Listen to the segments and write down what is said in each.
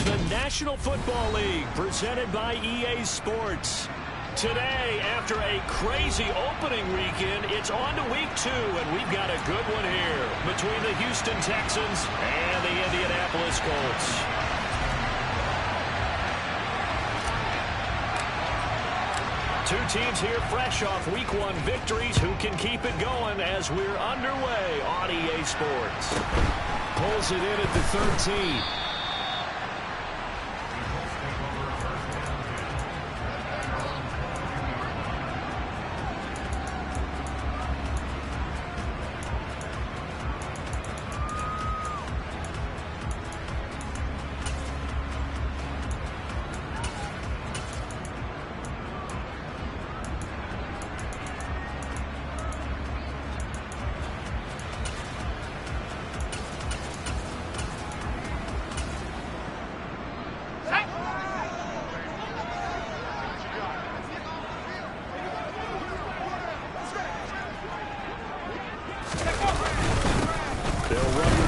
the National Football League, presented by EA Sports. Today, after a crazy opening weekend, it's on to week 2, and we've got a good one here between the Houston Texans and the Indianapolis Colts. Two teams here fresh off week 1 victories who can keep it going as we're underway on EA Sports. Pulls it in at the 13.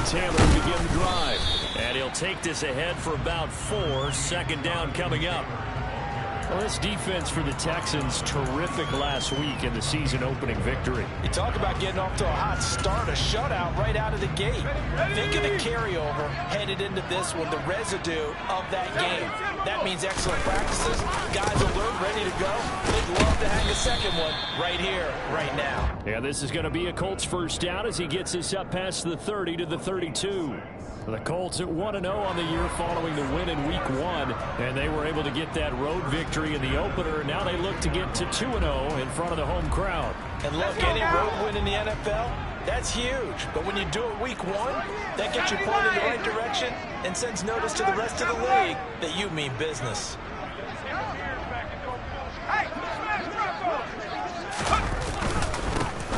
Taylor to begin the drive. And he'll take this ahead for about 4. Second down coming up. Well, this defense for the Texans, terrific last week in the season-opening victory. You talk about getting off to a hot start, a shutout right out of the gate. Think of the carryover headed into this one, the residue of that game. That means excellent practices, guys alert, ready to go. They'd love to hang a second one right here, right now. Yeah, this is going to be a Colts first down as he gets this up past the 30 to the 32. The Colts at 1-0 on the year following the win in week 1, and they were able to get that road victory in the opener. Now they look to get to 2-0 in front of the home crowd. And look, any road win in the NFL, that's huge. But when you do it week 1, that gets you pointed in the right direction and sends notice to the rest of the league that you mean business.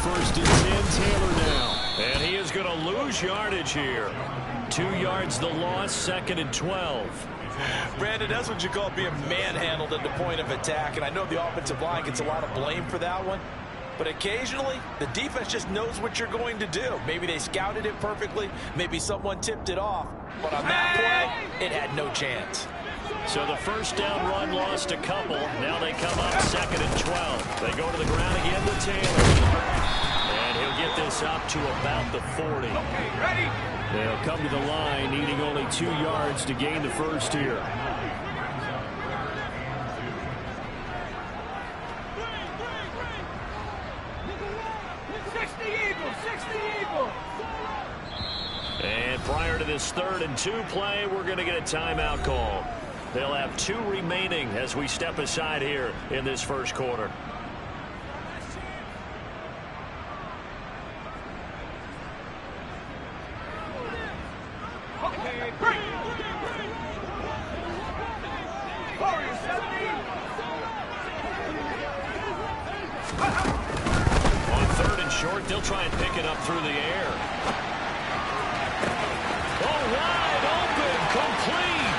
First and 10, Taylor now. And he is going to lose yardage here. 2 yards the loss, 2nd and 12. Brandon, that's what you call being manhandled at the point of attack. And I know the offensive line gets a lot of blame for that one. But occasionally, the defense just knows what you're going to do. Maybe they scouted it perfectly. Maybe someone tipped it off. But on that play, it had no chance. So the first down run lost a couple. Now they come up 2nd and 12. They go to the ground again with Taylor. And he'll get this up to about the 40. Okay, ready? They'll come to the line, needing only 2 yards to gain the first here. And prior to this 3rd and 2 play, we're going to get a timeout call. They'll have 2 remaining as we step aside here in this first quarter. On 3rd and short, they'll try and pick it up through the air. Oh, wide open, complete.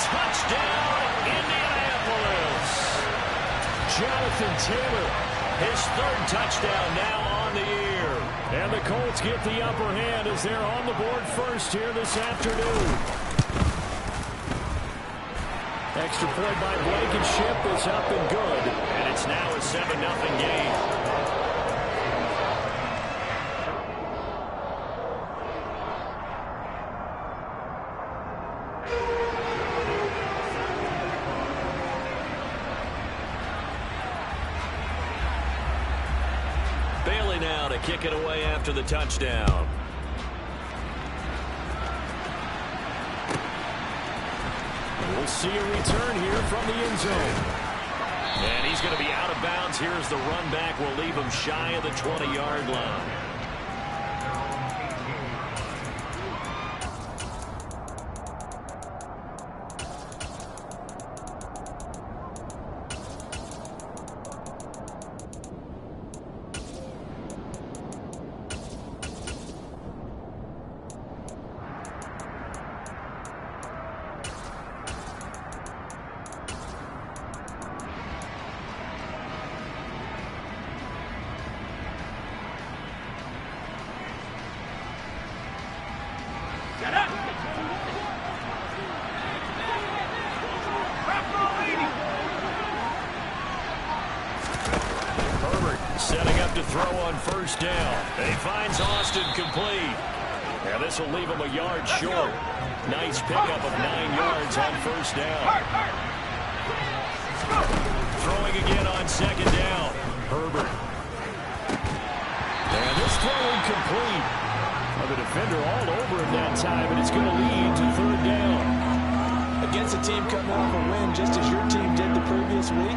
Touchdown, Indianapolis. Jonathan Taylor, his 3rd touchdown now on the year. And the Colts get the upper hand as they're on the board first here this afternoon. Extra point by Blankenship is up and good. And it's now a 7-0 game. Bailey now to kick it away after the touchdown. We'll see a return here from the end zone. And he's going to be out of bounds. Here's the run back. Will leave him shy of the 20-yard line. Setting up to throw on first down. He finds Austin complete. And this will leave him a yard short. Nice pickup of 9 yards on first down. Throwing again on second down. Herbert. And this throw incomplete. The defender all over him that time, and it's going to lead to third down. Against a team coming off a win, just as your team did the previous week,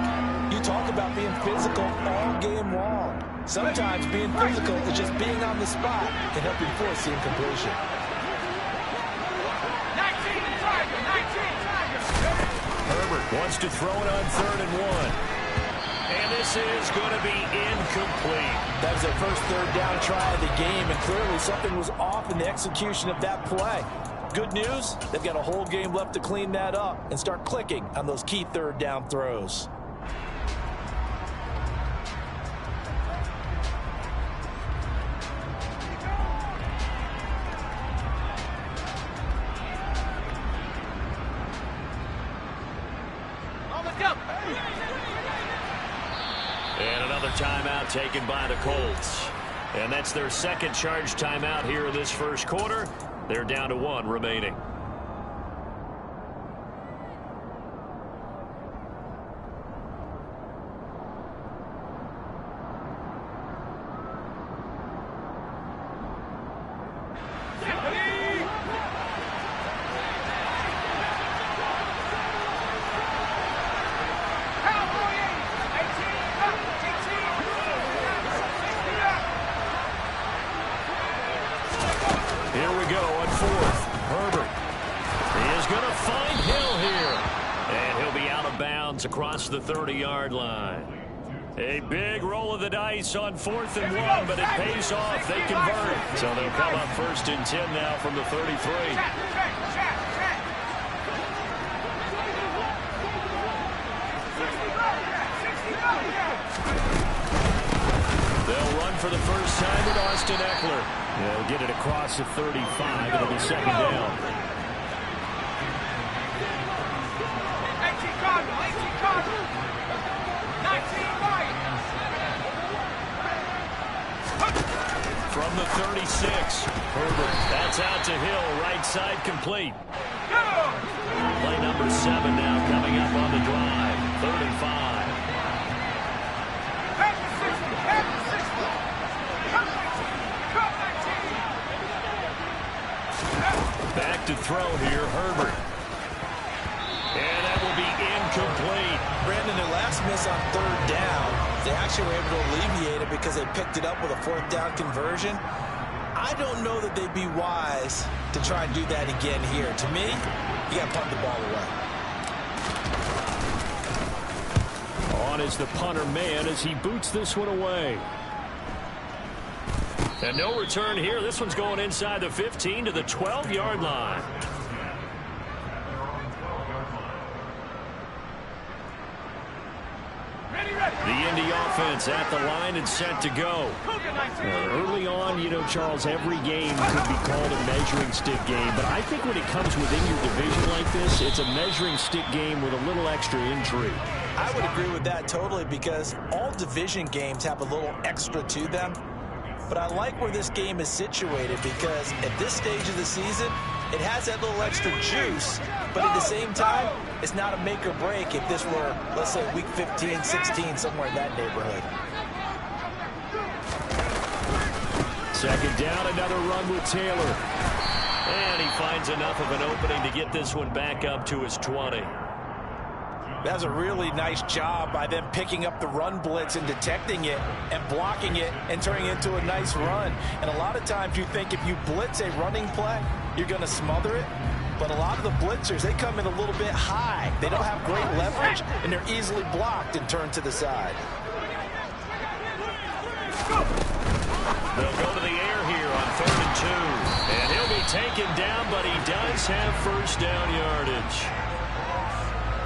you talk about being physical all game long. Sometimes being physical is just being on the spot and helping force the incompletion. 19 Tiger, 19 Tiger. Herbert wants to throw it on 3rd and 1. And this is going to be incomplete. That was their first third down try of the game, and clearly something was off in the execution of that play. Good news, they've got a whole game left to clean that up and start clicking on those key third down throws. And another timeout taken by the Colts. And that's their second charge timeout here in this first quarter. They're down to 1 remaining. Here we go on 4th. Herbert. He is going to find Hill here. And he'll be out of bounds across the 30-yard line. A big roll of the dice on 4th and 1, but it pays off. They convert. So they'll come up 1st and 10 now from the 33. They'll run for the first time with Austin Eckler. They'll get it across the 35. It'll be second down. 18 Cardinal, 18 Cardinal. 19 right. From the 36, Herbert. That's out to Hill, right side complete. Play number 7 now coming up on the drive. 3rd and 5. Back to throw here, Herbert. And that will be incomplete. Brandon, their last miss on 3rd down, they actually were able to alleviate it because they picked it up with a 4th down conversion. I don't know that they'd be wise to try and do that again here. To me, you got to punt the ball away. On is the punter man as he boots this one away. And no return here. This one's going inside the 15 to the 12-yard line. The Indy offense at the line and set to go. Early on, you know, Charles, every game could be called a measuring stick game. But I think when it comes within your division like this, it's a measuring stick game with a little extra intrigue. I would agree with that totally because all division games have a little extra to them. But I like where this game is situated because at this stage of the season, it has that little extra juice, but at the same time, it's not a make or break if this were, let's say, week 15, 16, somewhere in that neighborhood. Second down, another run with Taylor. And he finds enough of an opening to get this one back up to his 20. That was a really nice job by them picking up the run blitz and detecting it and blocking it and turning it into a nice run. And a lot of times you think if you blitz a running play, you're going to smother it. But a lot of the blitzers, they come in a little bit high. They don't have great leverage, and they're easily blocked and turned to the side. They'll go to the air here on 3rd and 2. And he'll be taken down, but he does have first down yardage.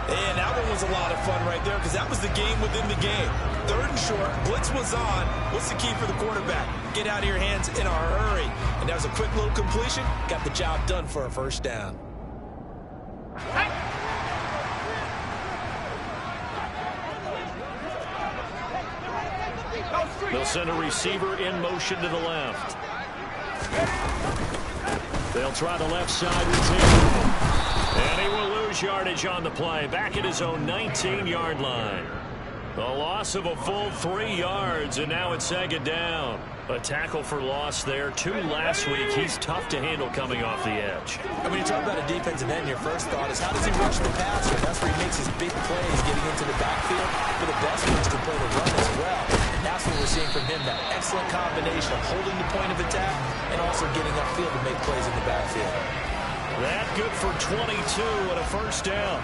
And that one was a lot of fun right there because that was the game within the game. 3rd and short, blitz was on. What's the key for the quarterback? Get out of your hands in a hurry. And that was a quick little completion. Got the job done for a first down. Go They'll send a receiver in motion to the left. They'll try the left side with Taylor. And he will lose yardage on the play. Back at his own 19-yard line. A loss of a full 3 yards, and now it's second down. A tackle for loss there. 2 last week. He's tough to handle coming off the edge. And when you talk about a defensive end, your first thought is how does he rush the passer? That's where he makes his big plays getting into the backfield. For the best ones can play the run as well. And that's what we're seeing from him, that excellent combination of holding the point of attack and also getting upfield to make plays in the backfield. That good for 22 and a first down.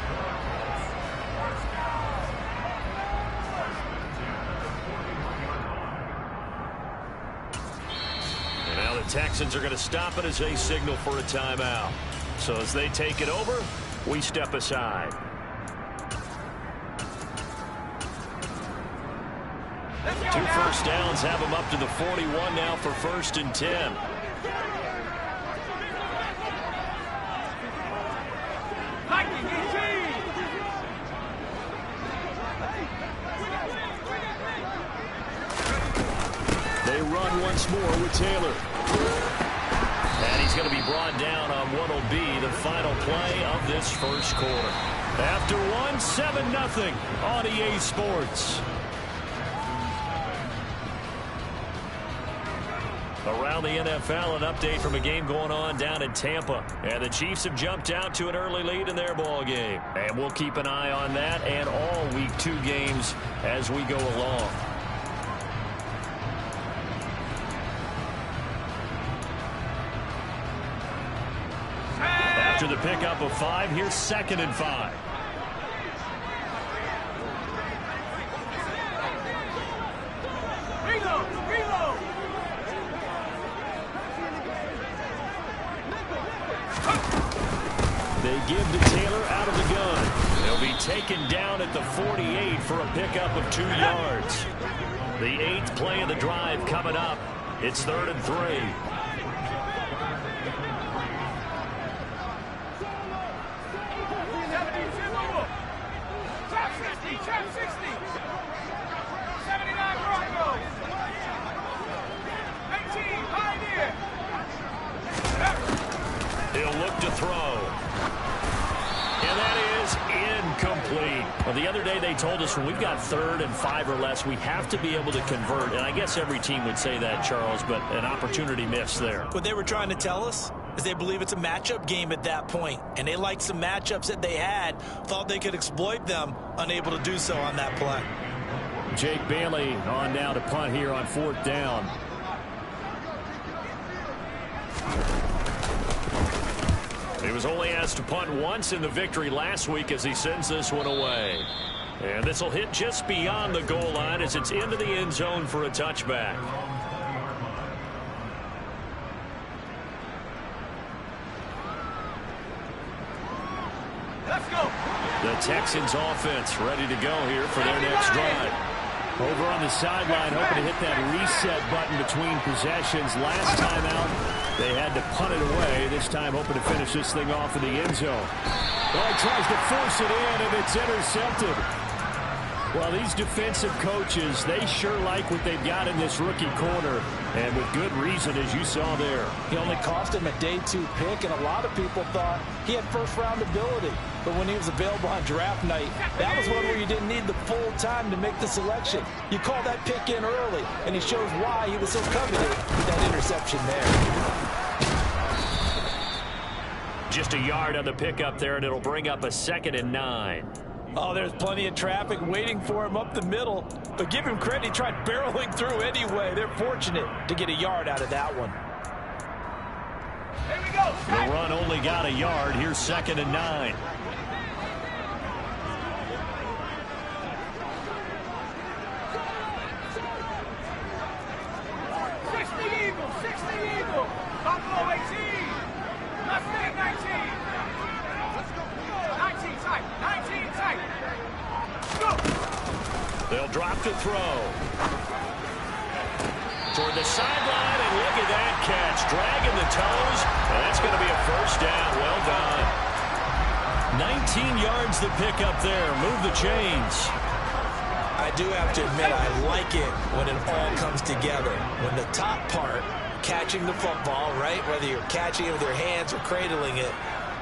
And now the Texans are going to stop it as they signal for a timeout. So as they take it over, we step aside. Two first downs have them up to the 41 now for 1st and 10. They run once more with Taylor. And he's going to be brought down on what will be the final play of this first quarter. After one, 7-0 on EA Sports. Around the NFL, an update from a game going on down in Tampa. And the Chiefs have jumped out to an early lead in their ball game. And we'll keep an eye on that and all Week 2 games as we go along. After the pickup of 5, here's 2nd and 5. They give to Taylor out of the gun. He'll be taken down at the 48 for a pickup of 2 yards. The 8th play of the drive coming up. It's 3rd and 3. He'll look to throw. And that is incomplete. Well, the other day they told us when we've got 3rd and 5 or less, we have to be able to convert. And I guess every team would say that, Charles, but an opportunity missed there. What they were trying to tell us is they believe it's a matchup game at that point. And they liked some matchups that they had, thought they could exploit them, unable to do so on that play. Jake Bailey on now to punt here on 4th down. He was only asked to punt once in the victory last week as he sends this one away. And this will hit just beyond the goal line as it's into the end zone for a touchback. Let's go. The Texans offense ready to go here for their next drive. Over on the sideline, hoping to hit that reset button between possessions. Last time out, they had to punt it away. This time, hoping to finish this thing off in the end zone. Well, he tries to force it in, and it's intercepted. Well, these defensive coaches, they sure like what they've got in this rookie corner, and with good reason, as you saw there. He only cost him a day 2 pick, and a lot of people thought he had first-round ability. But when he was available on draft night, that was one where you didn't need the full time to make the selection. You call that pick in early, and he shows why he was so coveted with that interception there. Just a yard on the pickup there, and it'll bring up a 2nd and 9. Oh, there's plenty of traffic waiting for him up the middle. But give him credit, he tried barreling through anyway. They're fortunate to get a yard out of that one. Here we go. The run only got a yard. Here's 2nd and 9. Buffalo 18. Mustang 19. Let's go. 19 tight. 19 tight. Go. They'll drop to throw. Toward the sideline, and look at that catch. Dragging the toes. And that's going to be a first down. Well done. 19 yards the pickup there. Move the chains. I do have to admit, I like it when it all comes together. When the top part, catching the football, right, whether you're catching it with your hands or cradling it,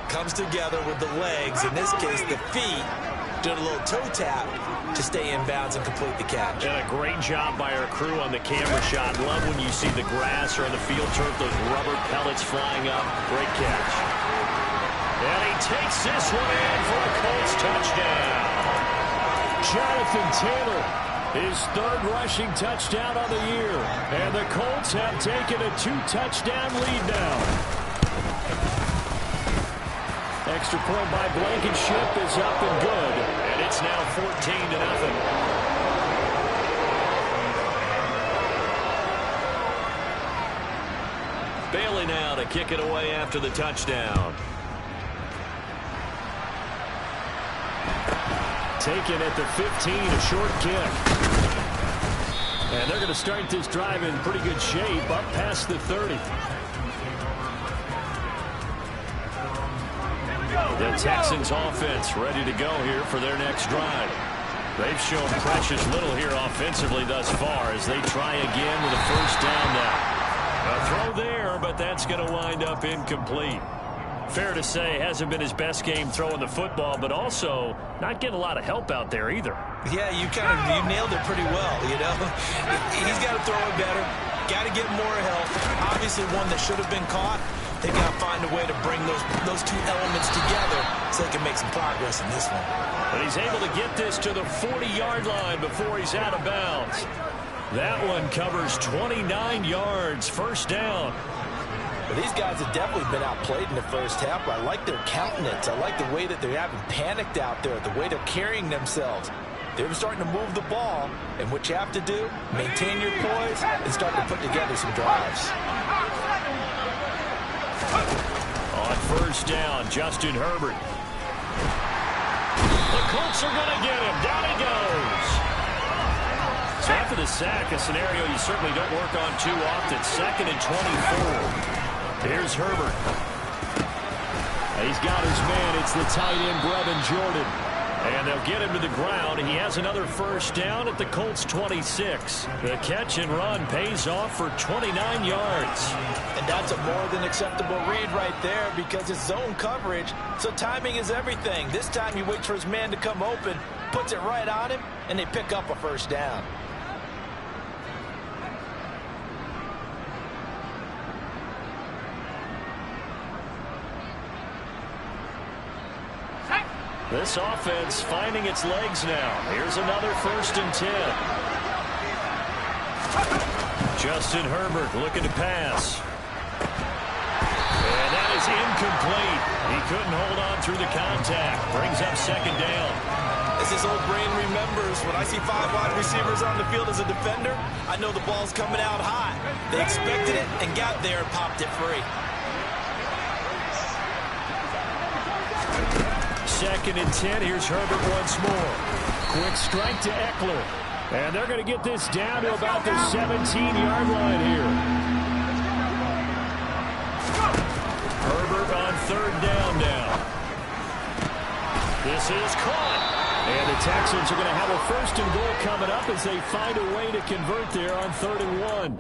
comes together with the legs, in this case the feet, doing a little toe tap to stay in bounds and complete the catch. And a great job by our crew on the camera shot. Love when you see the grass or on the field turf, those rubber pellets flying up. Great catch. And he takes this one in for a Colts touchdown. Jonathan Taylor, his third rushing touchdown on the year. And the Colts have taken a 2-touchdown lead now. Extra point by Blankenship is up and good. And it's now 14-0. Bailey now to kick it away after the touchdown. Taken at the 15, a short kick. And they're going to start this drive in pretty good shape, up past the 30. The Texans offense ready to go here for their next drive. They've shown precious little here offensively thus far as they try again with a first down now. A throw there, but that's going to wind up incomplete. Fair to say, hasn't been his best game throwing the football, but also not getting a lot of help out there either. Yeah, you nailed it pretty well, you know. He's got to throw it better, got to get more help. Obviously one that should have been caught. They got to find a way to bring those two elements together so they can make some progress in this one. But he's able to get this to the 40-yard line before he's out of bounds. That one covers 29 yards, first down. But these guys have definitely been outplayed in the first half. I like their countenance. I like the way that they haven't panicked out there, the way they're carrying themselves. They're starting to move the ball, and what you have to do, maintain your poise and start to put together some drives. On first down, Justin Herbert. The Colts are going to get him. Down he goes. So after the sack, a scenario you certainly don't work on too often. 2nd and 24. Here's Herbert. He's got his man. It's the tight end, Brevin Jordan. And they'll get him to the ground. He has another first down at the Colts 26. The catch and run pays off for 29 yards. And that's a more than acceptable read right there because it's zone coverage, so timing is everything. This time he waits for his man to come open, puts it right on him, and they pick up a first down. This offense finding its legs now. Here's another 1st and 10. Justin Herbert looking to pass. And that is incomplete. He couldn't hold on through the contact. Brings up 2nd down. As his old brain remembers, when I see 5 wide receivers on the field as a defender, I know the ball's coming out high. They expected it and got there and popped it free. 2nd and 10. Here's Herbert once more. Quick strike to Eckler. And they're going to get this down to about the 17-yard line here. Herbert on 3rd down now. This is caught. And the Texans are going to have a 1st and goal coming up as they find a way to convert there on 3rd and 1.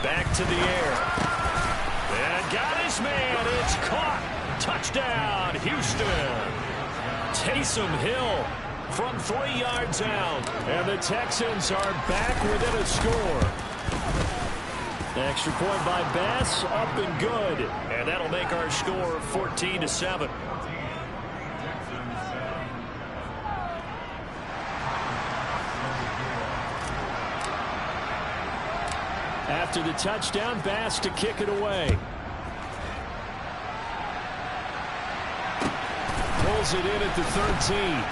Back to the air. And got his man. It's caught. Touchdown, Houston. Taysom Hill from 3 yards out. And the Texans are back within a score. Extra point by Bass. Up and good. And that'll make our score 14-7. After the touchdown, Bass to kick it away. Pulls it in at the 13.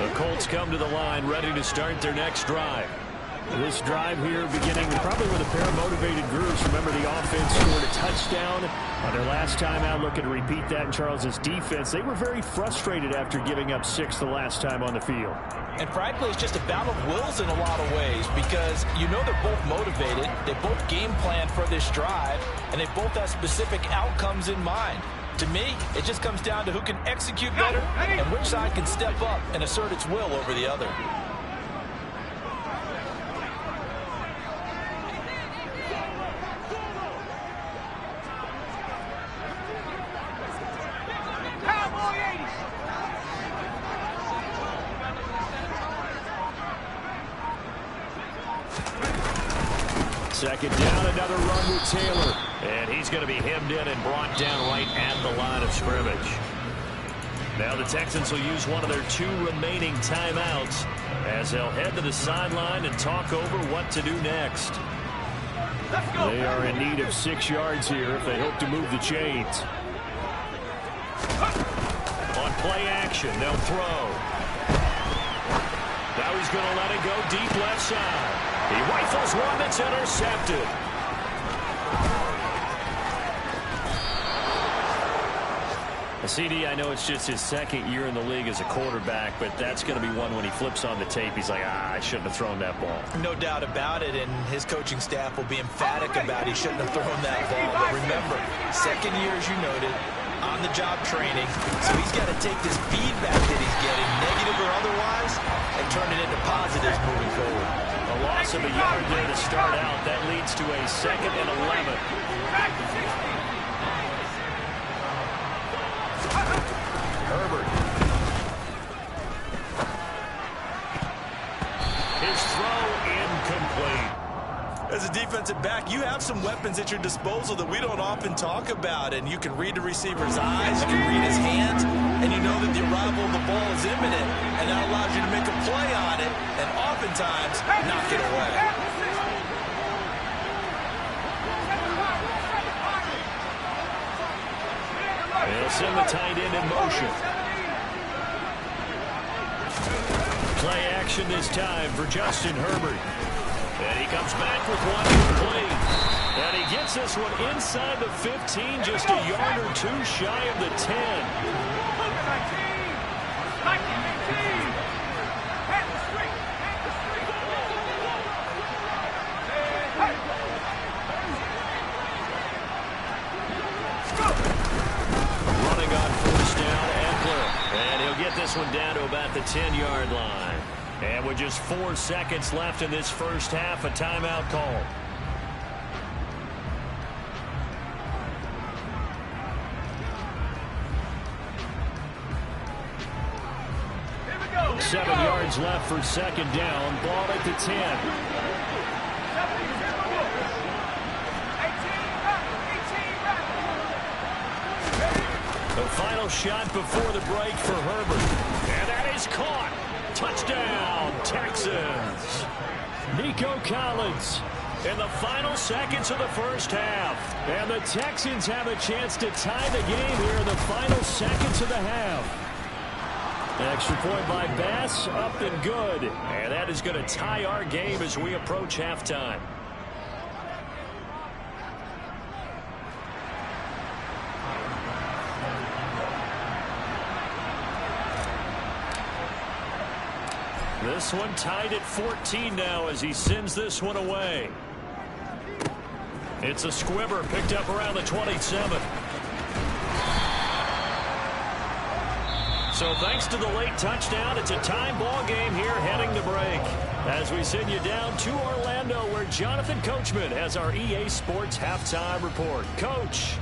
The Colts come to the line, ready to start their next drive. This drive here beginning probably with a pair of motivated groups. Remember, the offense scored a touchdown on their last time out, looking to repeat that in Charles's defense. They were very frustrated after giving up 6 the last time on the field. And frankly, it's just a battle of wills in a lot of ways, because you know they're both motivated, they both game plan for this drive, and they both have specific outcomes in mind. To me, it just comes down to who can execute better and which side can step up and assert its will over the other. Second down, another run with Taylor. And he's going to be hemmed in and brought down right at the line of scrimmage. Now the Texans will use one of their 2 remaining timeouts as they'll head to the sideline and talk over what to do next. They are in need of 6 yards here if they hope to move the chains. On play action, they'll throw. Now he's going to let it go deep left side. He rifles one that's intercepted. CD, I know it's just his 2nd year in the league as a quarterback, but that's going to be one when he flips on the tape. He's like, I shouldn't have thrown that ball. No doubt about it, and his coaching staff will be emphatic about he shouldn't have thrown that ball. But remember, 2nd year, as you noted, on-the-job training, so he's got to take this feedback that he's getting, negative or otherwise, and turn it into positives moving forward. A loss of a yard there to start out. That leads to a 2nd and 11. Herbert. His throw incomplete. As a defensive back, you have some weapons at your disposal that we don't often talk about, and you can read the receiver's eyes, you can read his hands, and you know that the arrival of the ball is imminent, and that allows you to make a play on it, and oftentimes knock it away. They'll send the tight end in motion. Play action this time for Justin Herbert. And he comes back with one complete. And he gets this one inside the 15, just a yard or 2 shy of the 10. Running on 1st down, Eckler. And he'll get this one down to about the 10-yard line. And with just 4 seconds left in this first half, a timeout call. Here we go. 7 yards left for 2nd down. Ball at the 10. The final shot before the break for Herbert. And that is caught. Touchdown, Texans. Nico Collins in the final seconds of the first half. And the Texans have a chance to tie the game here in the final seconds of the half. Extra point by Bass, up and good. And that is going to tie our game as we approach halftime. This one tied at 14 now as he sends this one away. It's a squibber picked up around the 27. So thanks to the late touchdown, it's a time ball game here heading to break. As we send you down to Orlando, where Jonathan Coachman has our EA Sports halftime report. Coach.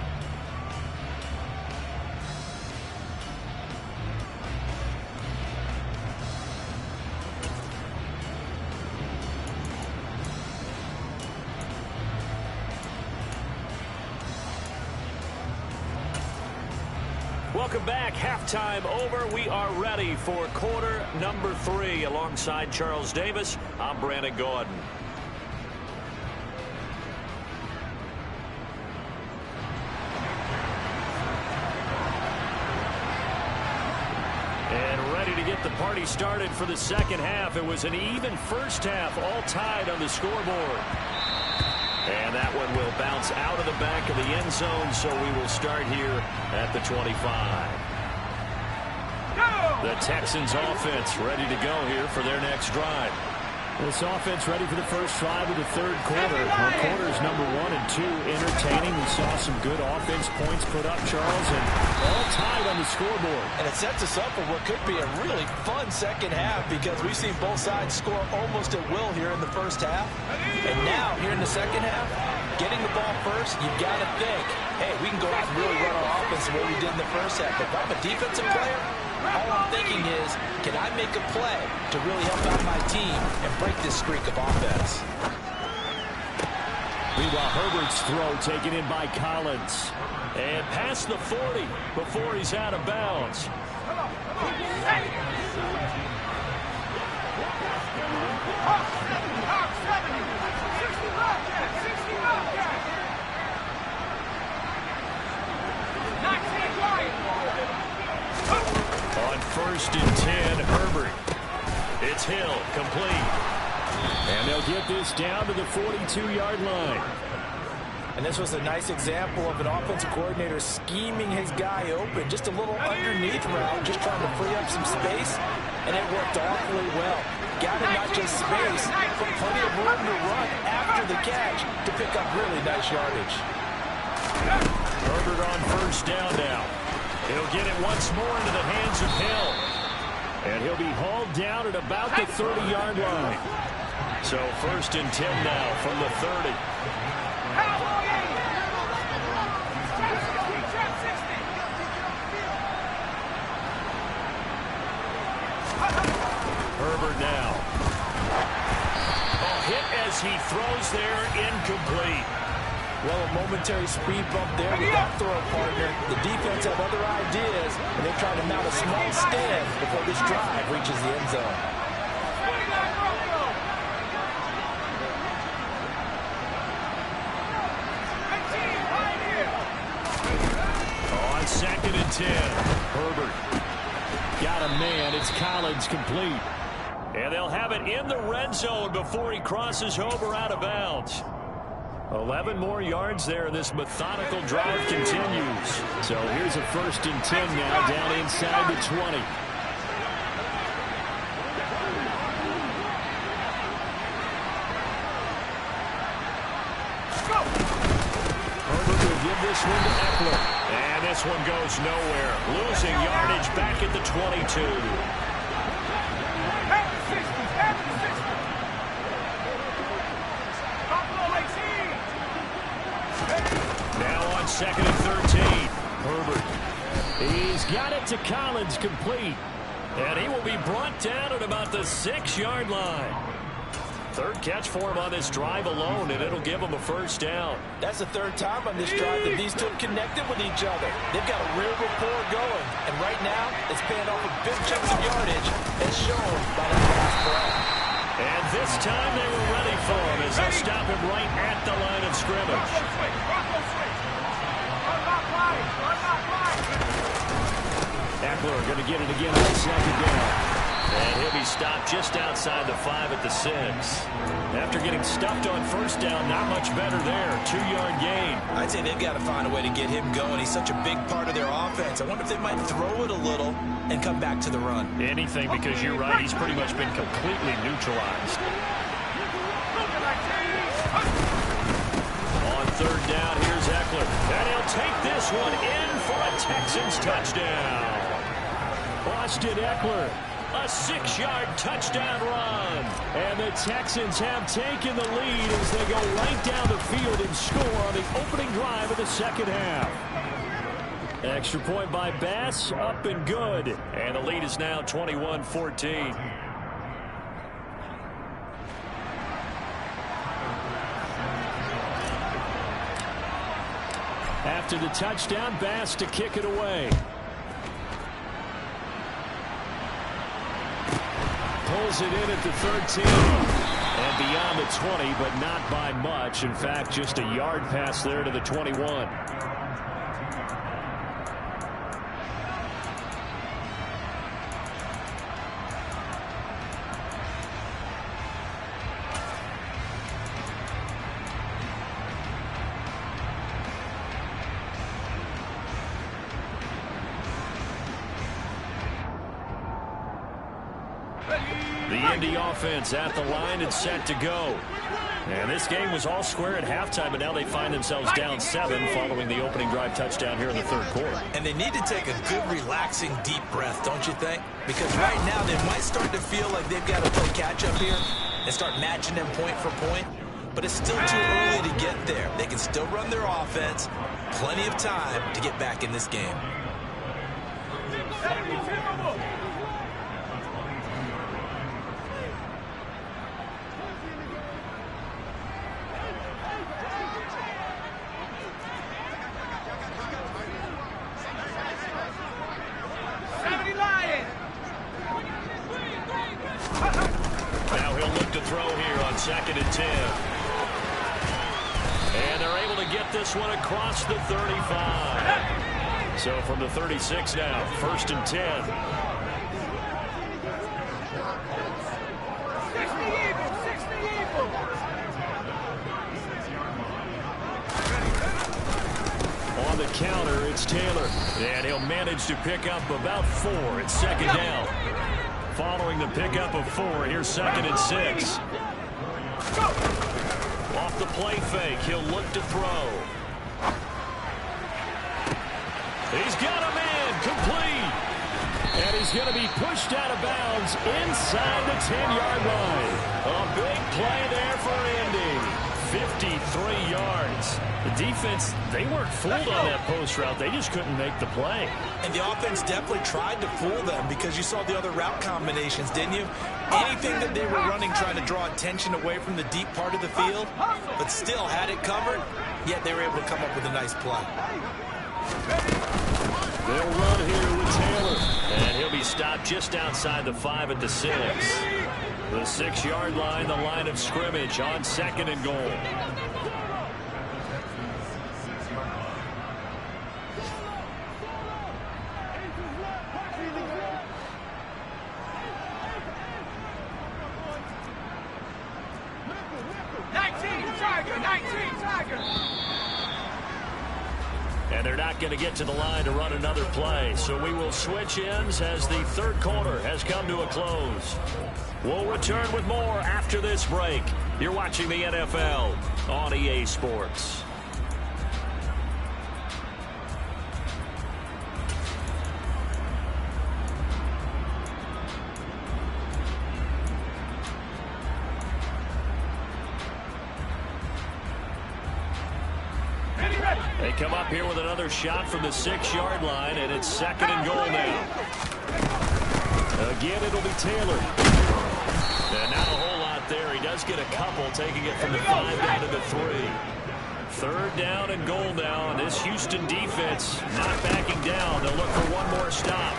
Welcome back. Halftime over. We are ready for quarter number 3. Alongside Charles Davis, I'm Brandon Gordon. And ready to get the party already started for the second half. It was an even first half, all tied on the scoreboard. And that one will bounce out of the back of the end zone, so we will start here at the 25. The Texans offense ready to go here for their next drive. This offense ready for the first drive of the third quarter. Well, quarters number 1 and 2 entertaining. We saw some good offense points put up, Charles, and all tied on the scoreboard. And it sets us up for what could be a really fun second half because we've seen both sides score almost at will here in the first half. And now, here in the second half, getting the ball first, you've got to think, hey, we can go out and really run our offense the way we did in the first half. But if I'm a defensive player, all I'm thinking is, can I make a play to really help out my team and break this streak of offense? Meanwhile, Herbert's throw taken in by Collins. And past the 40 before he's out of bounds. On 1st and 10, Herbert. It's Hill, complete. And they'll get this down to the 42-yard line. And this was a nice example of an offensive coordinator scheming his guy open. Just a little underneath route, just trying to free up some space. And it worked awfully well. Got him not just space, but plenty of room to run after the catch to pick up really nice yardage. Herbert on 1st down now. He'll get it once more into the hands of Hill. And he'll be hauled down at about the 30-yard line. So 1st and 10 now from the 30. Herbert now. A hit as he throws there, incomplete. Well, a momentary speed bump there with that throw partner. The defense have other ideas, and they're trying to mount a small stand before this drive reaches the end zone. On 2nd and 10, Herbert. Got a man. It's Collins, complete. And they'll have it in the red zone before he crosses over out of bounds. 11 more yards there. This methodical drive continues. So here's a 1st and 10 now down inside the 20. Herbert will give this one to Eckler. And this one goes nowhere. Losing yardage back at the 22. Now on 2nd and 13. Herbert. He's got it to Collins, complete. And he will be brought down at about the 6-yard line. 3rd catch for him on this drive alone, and it'll give him a 1st down. That's the 3rd time on this drive that these two have connected with each other. They've got a real rapport going, and right now it's paying off with big chunks of yardage, as shown by that last play. And this time they were ready for him as they stop him right at the line of scrimmage. Eckler going to get it again on 2nd down. And he'll be stopped just outside the 5 at the 6. After getting stuffed on 1st down, not much better there. 2-yard gain. I'd say they've got to find a way to get him going. He's such a big part of their offense. I wonder if they might throw it a little and come back to the run. Anything, because you're right. He's pretty much been completely neutralized. On 3rd down, here's Eckler. And he'll take this one in for a Texans touchdown. Austin Eckler. A 6-yard touchdown run. And the Texans have taken the lead as they go right down the field and score on the opening drive of the second half. Extra point by Bass, up and good. And the lead is now 21-14. After the touchdown, Bass to kick it away. Pulls it in at the 13. And beyond the 20, but not by much. In fact, just a yard pass there to the 21. The Indy offense at the line and set to go. And this game was all square at halftime, but now they find themselves down 7 following the opening drive touchdown here in the third quarter. And they need to take a good, relaxing, deep breath, don't you think? Because right now they might start to feel like they've got to play catch-up here and start matching them point for point. But it's still too early to get there. They can still run their offense. Plenty of time to get back in this game. Now he'll look to throw here on 2nd and 10. And they're able to get this one across the 35. So from the 36 now, 1st and 10. On the counter, it's Taylor. And he'll manage to pick up about 4. It's 2nd down. Following the pickup of 4, here's 2nd and 6. Off the play fake, he'll look to throw. He's got a man, complete. And he's going to be pushed out of bounds inside the 10-yard line. A big play there for Indy. 53 yards. The defense, they weren't fooled on that post route. They just couldn't make the play. And the offense definitely tried to fool them because you saw the other route combinations, didn't you? Anything that they were running trying to draw attention away from the deep part of the field, but still had it covered, yet they were able to come up with a nice play. They'll run here with Taylor. And he'll be stopped just outside the 5 at the 6. The 6-yard line, the line of scrimmage on 2nd and goal. And they're not going to get to the line to run another play. So we will switch ends as the third quarter has come to a close. We'll return with more after this break. You're watching the NFL on EA Sports. They come up here with another shot from the 6-yard line, and it's 2nd and goal now. Again, it'll be Taylor. And not a whole lot there. He does get a couple, taking it from the 5 down to the 3. 3rd down and goal now, and this Houston defense not backing down. They'll look for one more stop.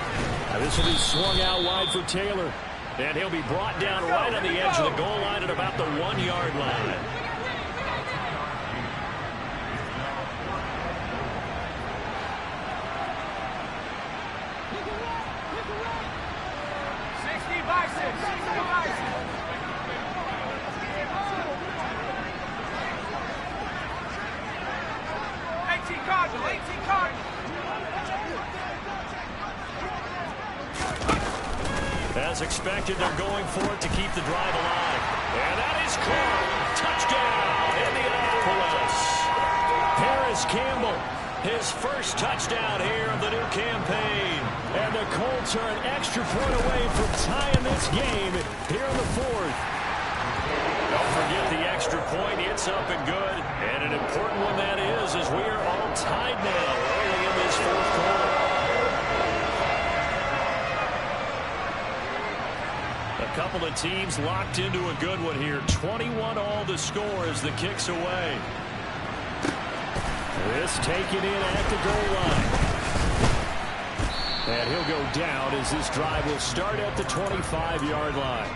Now this will be swung out wide for Taylor, and he'll be brought down right on the edge of the goal line at about the 1-yard line. As expected, they're going for it to keep the drive alive. And that is caught. Touchdown, Indianapolis. Paris Campbell, his first touchdown here of the new campaign. And the Colts are an extra point away from tying this game here in the 4th. Don't forget the extra point. It's up and good. And an important one that is, as we are all tied now early in this 4th quarter. A couple of teams locked into a good one here. 21 all the score as the kick's away. This taken in at the goal line. And he'll go down as this drive will start at the 25-yard line.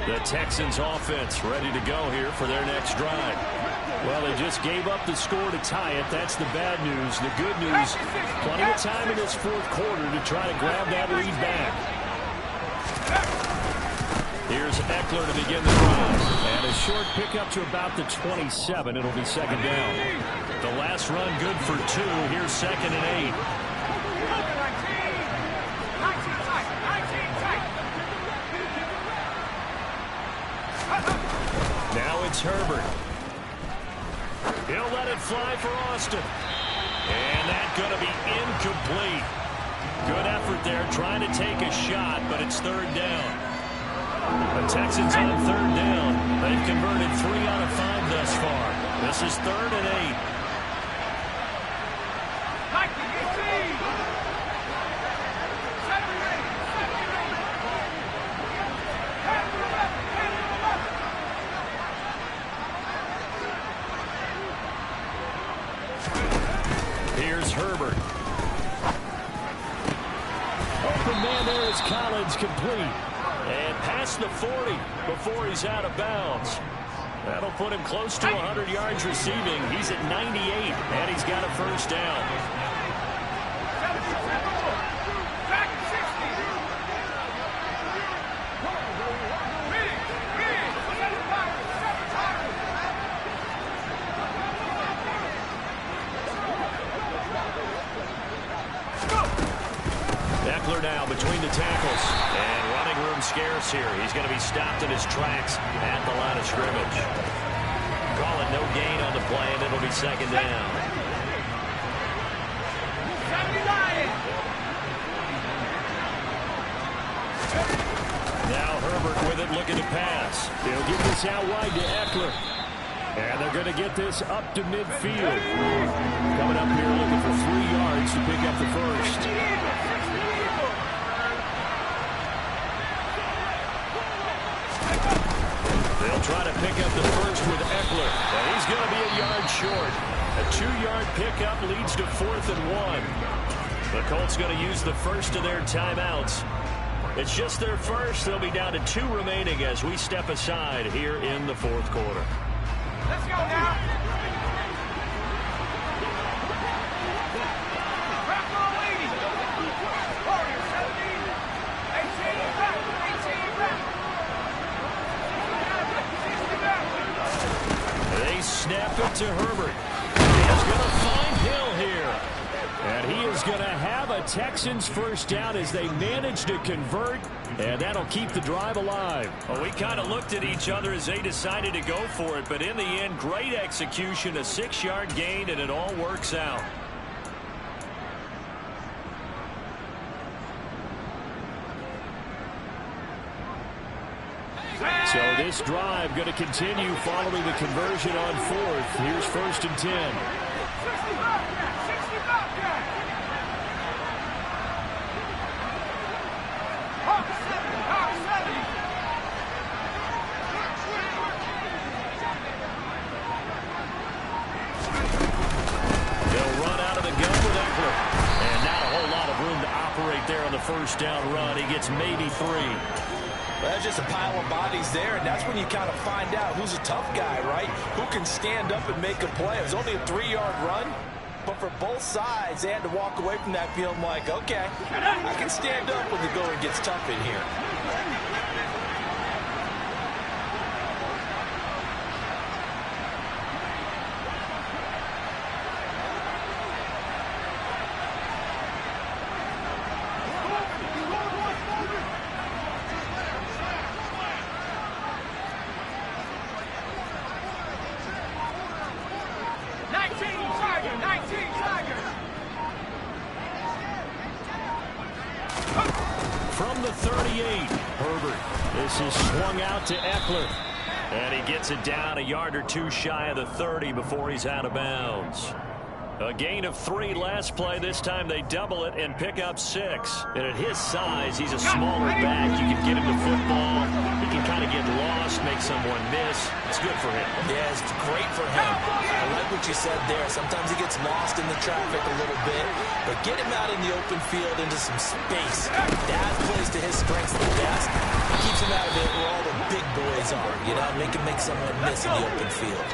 The Texans offense ready to go here for their next drive. Well, they just gave up the score to tie it. That's the bad news. The good news, plenty of time in this 4th quarter to try to grab that lead back. Eckler to begin the drive. And a short pickup to about the 27. It'll be second down. The last run good for 2. Here's second and 8. Now it's Herbert. He'll let it fly for Austin. And that's going to be incomplete. Good effort there trying to take a shot, but it's third down. The Texans on third down. They've converted 3 out of 5 thus far. This is third and 8. Here's Herbert. Open man there is Collins, complete. And past the 40 before he's out of bounds. That'll put him close to 100 yards receiving. He's at 98, and he's got a first down. Eckler now between the tackles. And running room scarce here. He's going to be stopped in his tracks at the line of scrimmage. Call it no gain on the play, and it'll be second down. Now Herbert with it, looking to pass. He'll get this out wide to Eckler. And they're going to get this up to midfield. Coming up here looking for 3 yards to pick up the first. They'll try to pick up the first with Eckler. And he's going to be a yard short. A 2-yard pickup leads to 4th and 1. The Colts going to use the first of their timeouts. It's just their first. They'll be down to 2 remaining as we step aside here in the 4th quarter. Let's go now. They snap it to Herbert. He's going to find Hill here. And he is going to have a Texans first down as they manage to convert. And that'll keep the drive alive. Well, we kind of looked at each other as they decided to go for it. But in the end, great execution, a 6-yard gain, and it all works out. So this drive going to continue following the conversion on 4th. Here's 1st and 10. They'll run out of the gun with Eckler. And not a whole lot of room to operate there on the first down run. He gets maybe 3. Well, that's just a pile of bodies there, and that's when you kind of find out who's a tough guy, right? Who can stand up and make a play. It was only a 3-yard run, but for both sides, they had to walk away from that feeling like, okay, I can stand up when the going gets tough in here. From the 38, Herbert. This is swung out to Eckler. And he gets it down a yard or 2 shy of the 30 before he's out of bounds. A gain of 3 last play. This time they double it and pick up 6. And at his size, he's a smaller back. You can get him the football. He can kind of get lost, make someone miss. It's good for him. Yeah, it's great for him. I like what you said there. Sometimes he gets lost in the traffic a little bit. But get him out in the open field into some space. Dad plays to his strengths the best. Keeps him out of it where all the big boys are. You know, make him make someone miss in the open field.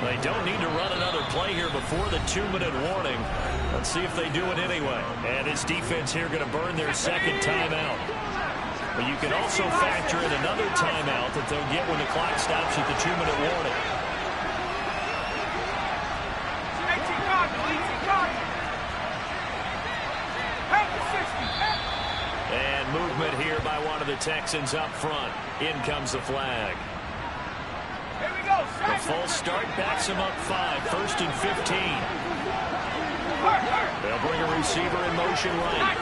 They don't need to run another play here before the 2-minute warning. Let's see if they do it anyway. And his defense here going to burn their second timeout. But you can also factor in another timeout that they'll get when the clock stops at the 2-minute warning. And movement here by one of the Texans up front. In comes the flag. The false start backs him up 5. 1st and 15. They'll bring a receiver in motion right.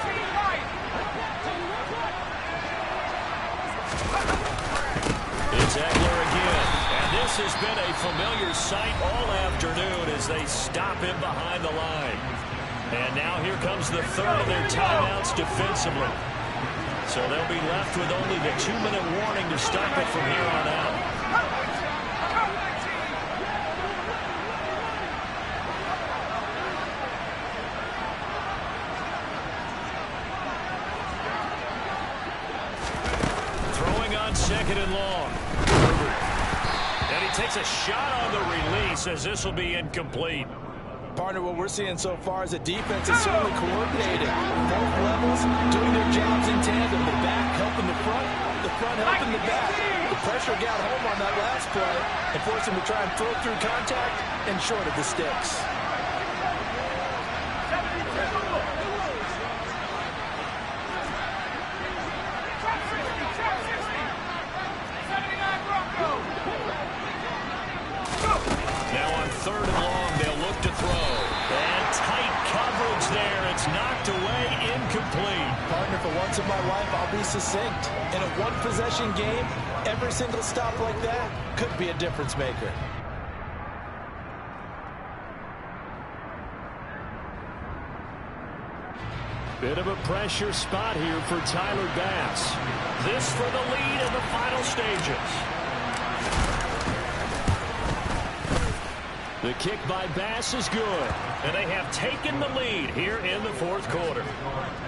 It's Eckler again. And this has been a familiar sight all afternoon as they stop him behind the line. And now here comes the third of their timeouts defensively. So they'll be left with only the 2-minute warning to stop it from here on out. Throwing on 2nd and long. And he takes a shot on the release as this will be incomplete. Partner, what we're seeing so far is the defense is certainly coordinated. Both levels doing their jobs in tandem. The back helping the front helping the back. The pressure got home on that last play and forced him to try and throw through contact and short of the sticks. Now on 3rd and long, they'll look to throw. And tight coverage there. It's knocked away, incomplete. Partner, for once in my life, I'll be succinct. In a one-possession game, every single stop like that could be a difference maker. Bit of a pressure spot here for Tyler Bass. This for the lead in the final stages. The kick by Bass is good, and they have taken the lead here in the 4th quarter.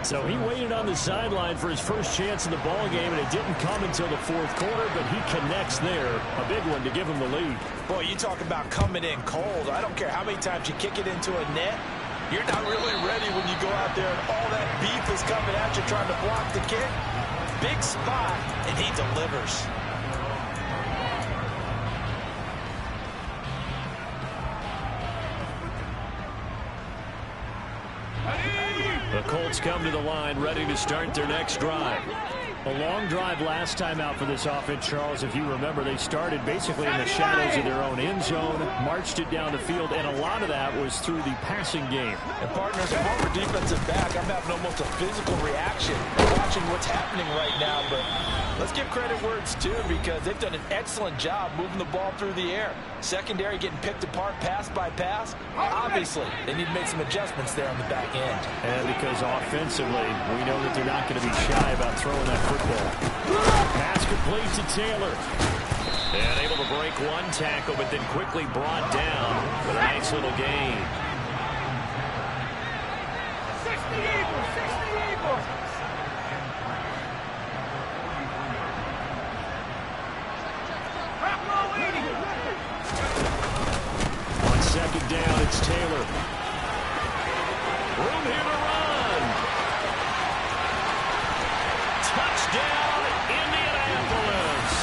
So he waited on the sideline for his first chance in the ball game, and it didn't come until the 4th quarter, but he connects there. A big one to give him the lead. Boy, you talk about coming in cold. I don't care how many times you kick it into a net. You're not really ready when you go out there and all that beef is coming at you trying to block the kick. Big spot, and he delivers. The Colts come to the line ready to start their next drive. A long drive last time out for this offense, Charles. If you remember, they started basically in the shadows of their own end zone, marched it down the field, and a lot of that was through the passing game. And partners, a former defensive back, I'm having almost a physical reaction watching what's happening right now. But let's give credit where it's due because they've done an excellent job moving the ball through the air. Secondary getting picked apart pass by pass. Obviously, they need to make some adjustments there on the back end. And because offensively, we know that they're not going to be shy about throwing that football. Pass complete to Taylor. And able to break one tackle, but then quickly brought down with a nice little gain. 60 Eagles, 60 Eagles. On 2nd down, it's Taylor. Room here to run. Touchdown, Indianapolis.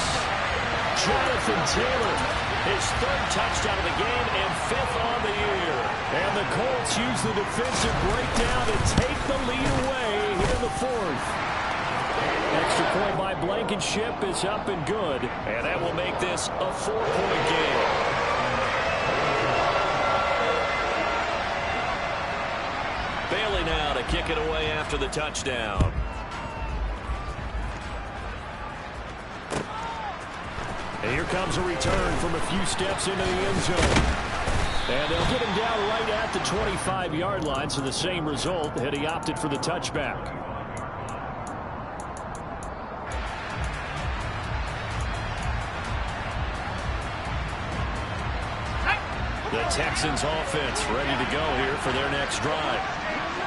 Jonathan Taylor, his 3rd touchdown of the game and 5th on the year. And the Colts use the defensive breakdown to take the lead away here in the 4th. Extra point by Blankenship is up and good. And that will make this a 4-point game. Bailey now to kick it away after the touchdown. And here comes a return from a few steps into the end zone. And they'll get him down right at the 25-yard line, so the same result had he opted for the touchback. The Texans offense ready to go here for their next drive.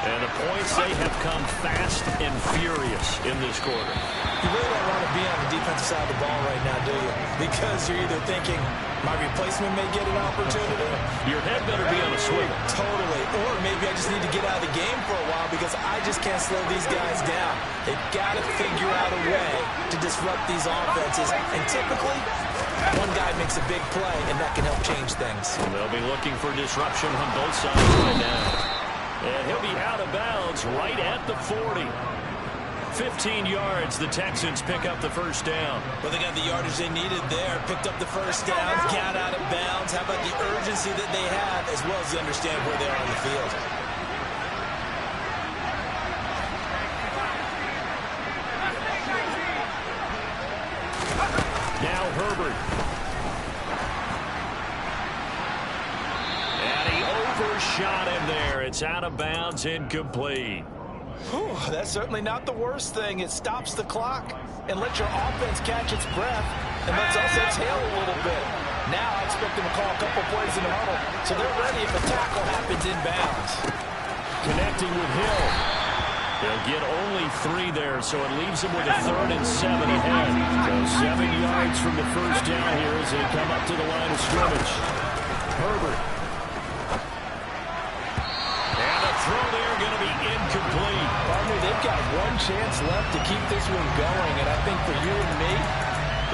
And the points, they have come fast and furious in this quarter. You really don't want to be on the defensive side of the ball right now, do you? Because you're either thinking, my replacement may get an opportunity. Your head better be on a swivel. Totally. Or maybe I just need to get out of the game for a while because I just can't slow these guys down. They've got to figure out a way to disrupt these offenses. And typically, one guy makes a big play, and that can help change things. And they'll be looking for disruption on both sides right now. And he'll be out of bounds right at the 40. 15 yards, the Texans pick up the first down. Well, they got the yardage they needed there, picked up the first down, got out of bounds. How about the urgency that they have, as well as they understand where they are on the field? Now Herbert. And he overshot him there. It's out of bounds, incomplete. Whew, that's certainly not the worst thing. It stops the clock and lets your offense catch its breath and lets us exhale a little bit. Now I expect them to call a couple plays in the huddle so they're ready if a tackle happens inbounds. Connecting with Hill. They'll get only 3 there, so it leaves them with a 3rd and 7 ahead. So 7 yards from the first down here as they come up to the line of scrimmage. Herbert. And a throw there going to be incomplete. Partner, they've got one chance left to keep this one going, and I think for you and me,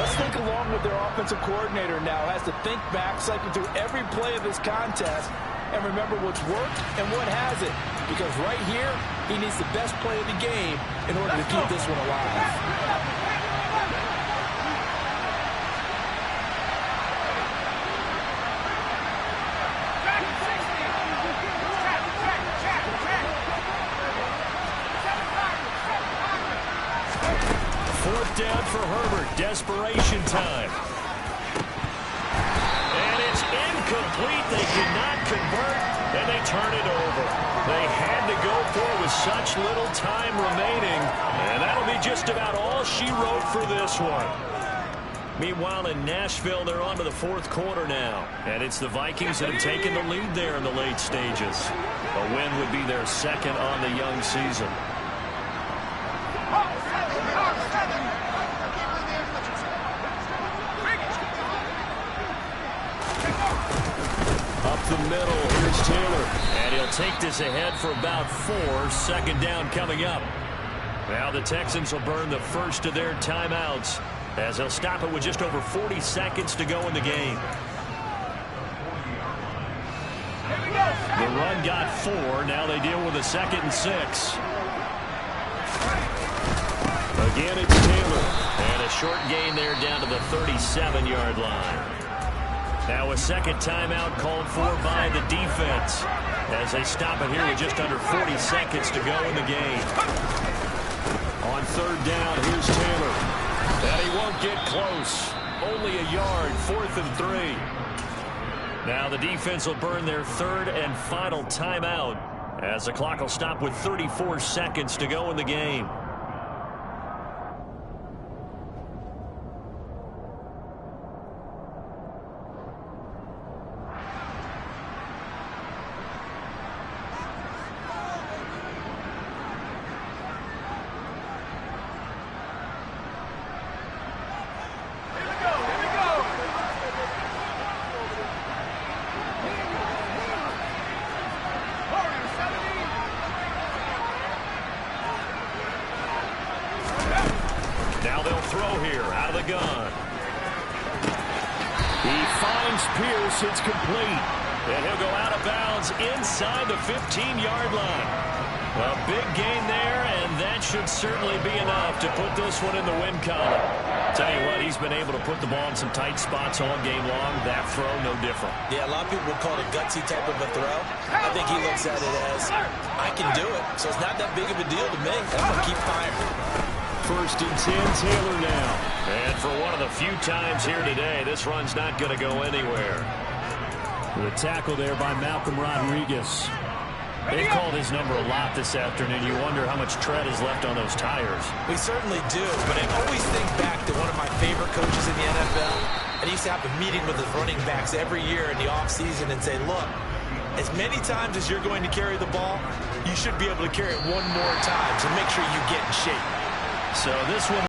let's think along with their offensive coordinator now. Has to think back, cycle through every play of this contest, and remember what's worked and what hasn't. Because right here, he needs the best play of the game in order to keep this one alive. Down for Herbert. Desperation time. And it's incomplete. They did not convert, and they turn it over. They had to go for it with such little time remaining, and that'll be just about all she wrote for this one. Meanwhile, in Nashville, they're on to the 4th quarter now, and it's the Vikings that have taken the lead there in the late stages. A win would be their 2nd on the young season. Up the middle, here's Taylor. And he'll take this ahead for about 4. 2nd down coming up. Now the Texans will burn the first of their timeouts as they'll stop it with just over 40 seconds to go in the game. The run got 4. Now they deal with a 2nd and 6. Again, it's Taylor. And a short gain there down to the 37-yard line. Now a 2nd timeout called for by the defense as they stop it here with just under 40 seconds to go in the game. On 3rd down, here's Taylor. And he won't get close. Only a yard, 4th and 3. Now the defense will burn their 3rd and final timeout as the clock will stop with 34 seconds to go in the game. Now they'll throw here out of the gun. He finds Pierce. It's complete. And he'll go out of bounds inside the 15-yard line. A big gain there, and that should certainly be enough to put this one in the win column. Tell you what, he's been able to put the ball in some tight spots all game long. That throw, no different. Yeah, a lot of people would call it a gutsy type of a throw. I think he looks at it as, I can do it. So it's not that big of a deal to me. I'm going to keep firing. 1st and 10, Taylor now. And for one of the few times here today, this run's not going to go anywhere. The tackle there by Malcolm Rodriguez. They've called his number a lot this afternoon. You wonder how much tread is left on those tires. We certainly do, but I always think back to one of my favorite coaches in the NFL. And he used to have a meeting with his running backs every year in the offseason and say, look, as many times as you're going to carry the ball, you should be able to carry it one more time. So make sure you get in shape. So this one